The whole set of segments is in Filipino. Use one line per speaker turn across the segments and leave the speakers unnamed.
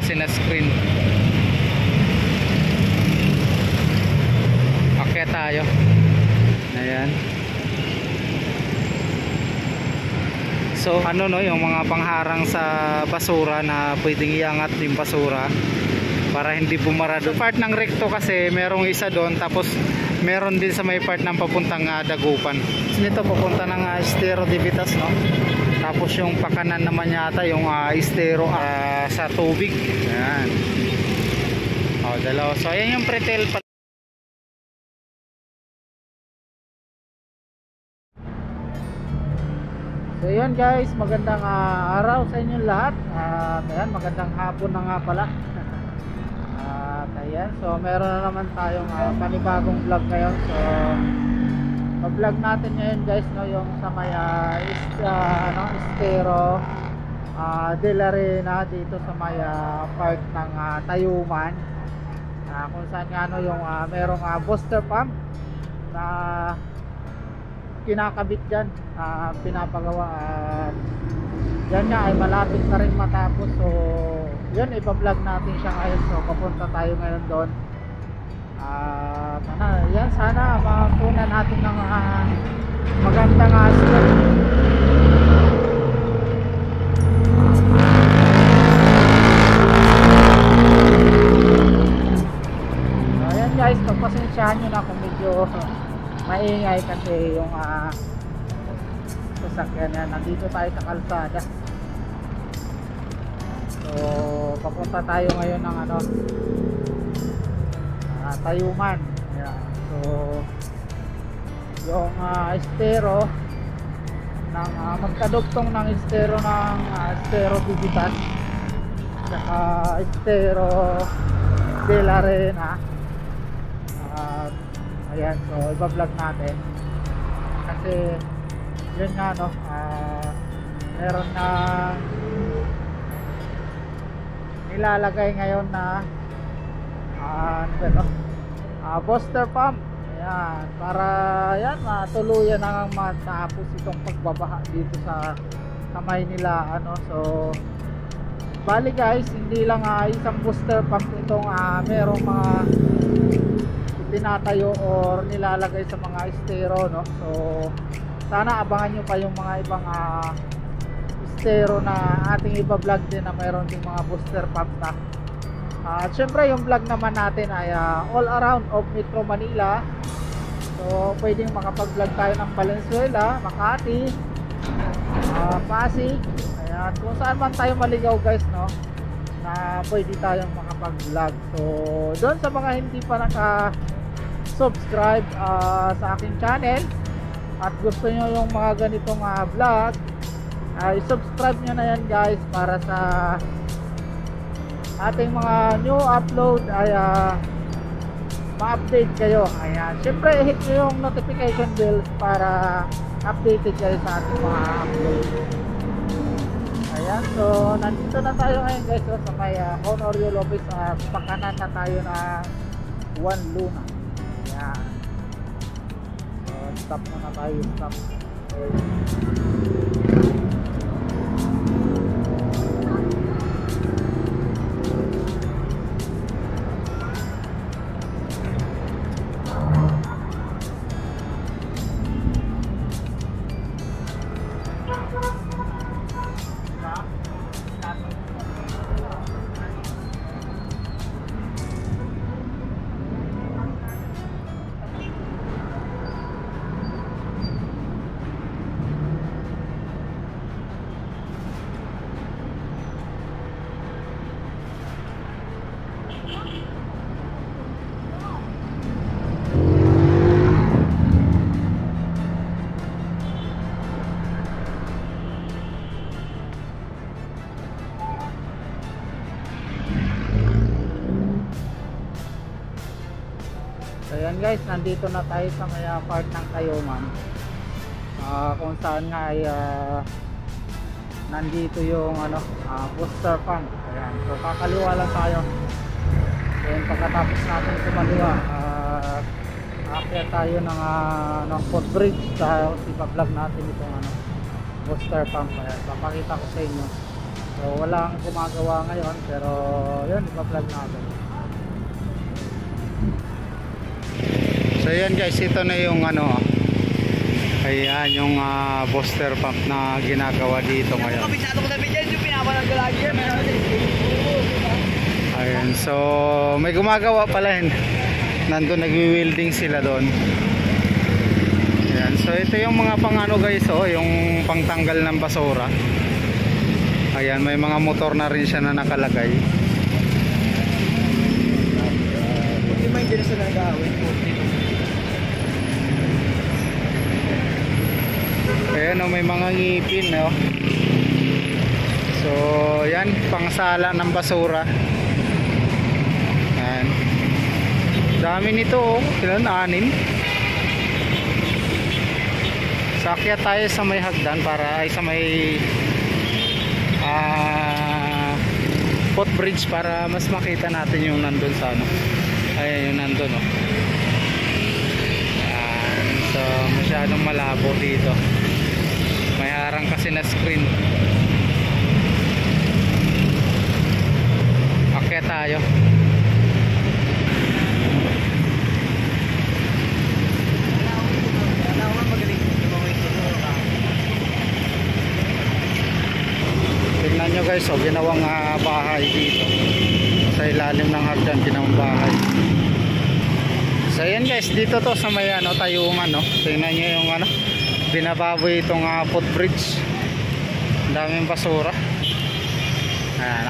kasi na screen. Okay tayo. Ayan. So ano no, yung mga pangharang sa basura na pwedeng iangat yung basura para hindi bumara doon. Part ng recto kasi merong isa doon, tapos meron din sa may part ng papuntang Dagupan. Nito papunta ng Estero de Vitas, no? Tapos yung pakanan naman yata yung Estero sa tubig. Ayan. O, dalawa. So ayan yung pretel. So yun guys, magandang araw sa inyong lahat. Ayan, magandang hapon na nga pala. Ayan, so meron na naman tayong panibagong vlog ngayon. So vlog natin ngayon guys, no, yung sa may Estero de la Arena, dito sa may park ng Tayuman, kung saan nga no, yung merong booster pump na kinakabit dyan, pinapagawa. Yan nga ay malapit na rin matapos. So yun, ipa-vlog natin siya ngayon. So papunta tayo ngayon doon. Yan, sana makakuha natin ng magandang aspen. So ayan guys, pagpasensyahan nyo na kung medyo maingay kasi yung sasakyan yan. Nandito tayo sa kalsada. So papunta tayo ngayon ng Tayuman. Ayan. So yung Estero ng magkadugtong ng Estero ng Estero de Vitas saka Estero de la Arena. Ayan, so iba-vlog natin kasi yun nga no, meron na nilalagay ngayon na booster pump. Ayan, para yan matuluyan na matapos itong pagbabaha dito sa Maynila, so bali guys, hindi lang isang booster pump itong merong mga tinatayo or nilalagay sa mga estero, no? So sana abangan nyo pa yung mga ibang estero na ating iba-vlog din na mayroon ding mga booster pump na. At syempre yung vlog naman natin ay all around of Metro Manila. So pwedeng makapag-vlog tayo ng Valenzuela, Makati, Pasig. Ayan, kung saan man tayo maligaw guys, no, na pwede tayong makapag-vlog. So doon sa mga hindi pa naka-subscribe sa aking channel at gusto nyo yung mga ganitong vlog, i-subscribe nyo na yan guys, para sa ating mga new upload ay ma-update kayo. Ayan, syempre hit nyo yung notification bell para updated kayo sa ating mga upload. Ayan, so nandito na tayo ngayon guys, sa may Honorio Lopez. Pakanan na tayo na Juan Luna. Ayan, so stop muna tayo, stop. Ayan guys, nandito na tayo sa may part ng Tayuman, kung saan nga ay nandito yung booster pump. Ayan, so kakaliwa lang tayo. Then pagkatapos natin kumaliwa, aakyat tayo ng footbridge, tapos ipa-vlog natin itong booster pump. Ayan, papakita ko sa inyo. So walang gumagawa ngayon, pero yun, ipa-vlog natin. So yan guys, ito na yung ano, ayan yung booster pump na ginagawa dito ngayon. Ayan, so may gumagawa pala yun. Nandun nagwi-welding sila doon. Ayan, so ito yung mga pang ano guys, oh, yung pangtanggal ng basura. Ayan, may mga motor na rin siya na nakalagay.
Hindi may din sa nag-aawit po.
Ayan, oh, may mga ngipin, oh. So yan, pangsala ng basura. Ayan, dami nito, oh. Ilan? 6. Sakya tayo sa may hagdan para ay sa may footbridge para mas makita natin yung nandun sa ano. Ayan yung nandun, oh. Ayan, so masyadong malabo dito. May harang kasi na screen. Akyat tayo. Tignan nyo guys, oh, ginawang bahay dito sa ilalim ng hagdan, ginawang bahay. So yan guys, dito to sa may ano, Tayuman, no? Tignan nyo yung ano, binababoy itong footbridge. Daming basura.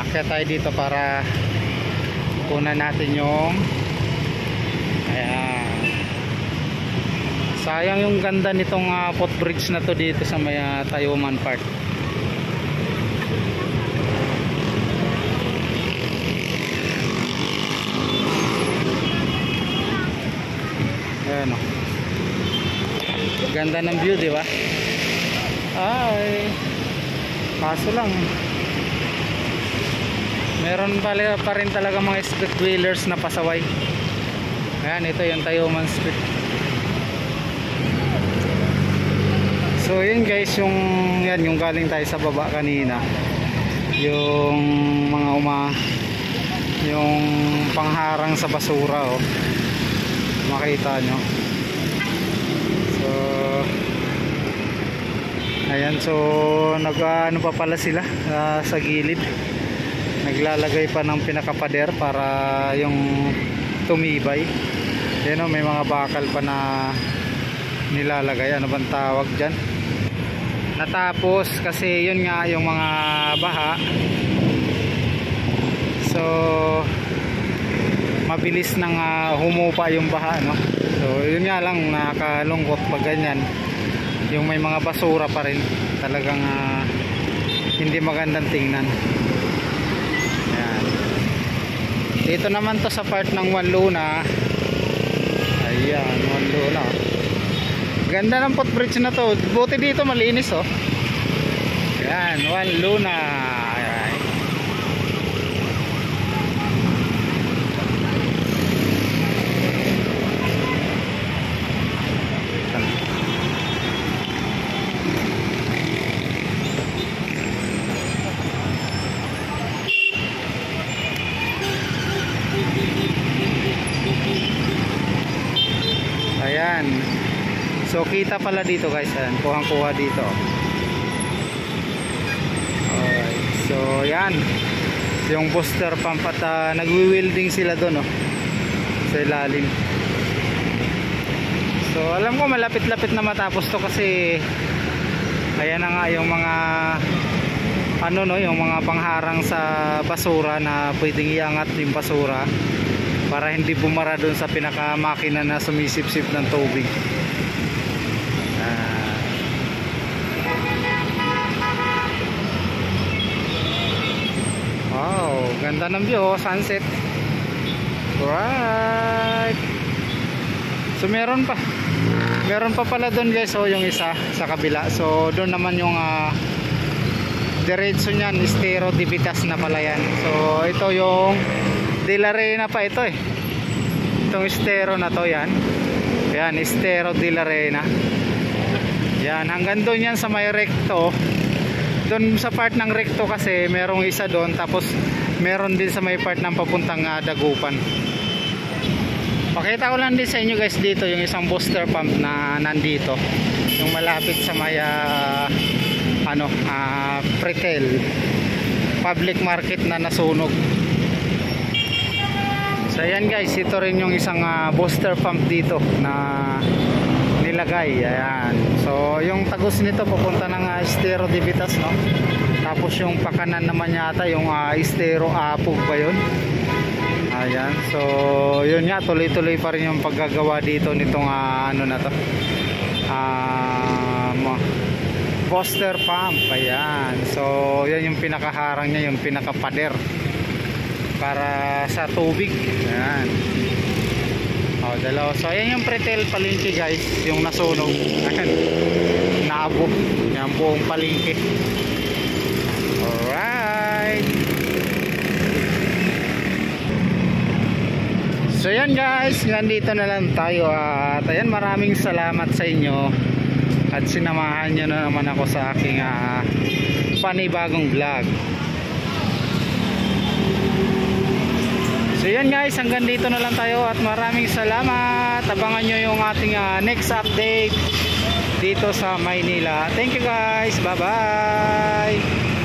Akyat tayo dito para kunan natin yung ayan. Sayang yung ganda nitong footbridge na to dito sa may Tayuman Park. Ayan, oh. Ganda ng view, di ba? Ay, kaso lang meron pa rin talaga mga street dwellers na pasaway. Ayan, ito yung Tayuman Street. So yun guys, yung yan, yung galing tayo sa baba kanina, yung mga yung pangharang sa basura, oh. Makita nyo. So ayan, so nag-ano pa pala sila sa gilid, naglalagay pa ng pinakapader para yung tumibay. Yan, oh, may mga bakal pa na nilalagay. Ano bang tawag dyan? Natapos kasi yun nga yung mga baha, so mabilis nang humupa yung baha, no? So yun nga lang, nakalungkot pag ganyan, yung may mga basura pa rin, talagang hindi magandang tingnan. Ayan. Dito naman to sa part ng One Luna. Ayan, One Luna. Ganda ng footbridge na to. Buti dito malinis, oh. Ayan, One Luna. Ayan. Ayan. So kita pala dito guys, ayan, kuhang-kuha dito. Alright. So yan, yung booster pump at nagwi-welding sila doon, oh, sa ilalim. So alam ko malapit-lapit na matapos to kasi ayan na nga yung mga ano, no, yung mga pangharang sa basura na pwedeng iangat yung basura para hindi bumara doon sa pinakamakina na sumisip-sip ng tubig. Wow, ganda ng view, oh, sunset. Right. So meron pa pala doon guys, oh, yung isa sa kabila. So doon naman yung diretso niyan, Estero de Vitas na pala yan. So ito yung De La Reina pa ito, eh. Itong Estero na to, yan. Yan, Estero de La Reina. Yan, hanggang doon yan sa may recto. Doon sa part ng recto kasi merong isa doon, tapos meron din sa may part ng papuntang Dagupan. Pakita ko lang din sa inyo guys dito yung isang booster pump na nandito, yung malapit sa may Pretel public market na nasunog. So ayan guys, ito rin yung isang booster pump dito na nilagay. Ayan. So yung tagos nito papunta ng Estero Divitas, no? Tapos yung pakanan naman yata yung Estero Apog ba yun? Ayan. So yun nga, tuloy-tuloy pa rin yung paggagawa dito nitong ano na to, booster pump. Ayan. So yan yung pinakaharang niya, yung pinakapader para sa tubig. Ayan. Dalawa. So ayan yung Pretel palengke guys, yung nasunog. Ayan. Naabo. Yan buong palengke. Alright. So yan guys, nandito na lang tayo. At ayan, maraming salamat sa inyo at sinamahan nyo na naman ako sa aking panibagong vlog. So yan guys, hanggang dito na lang tayo at maraming salamat. Abangan nyo yung ating next update dito sa Maynila. Thank you guys, bye bye.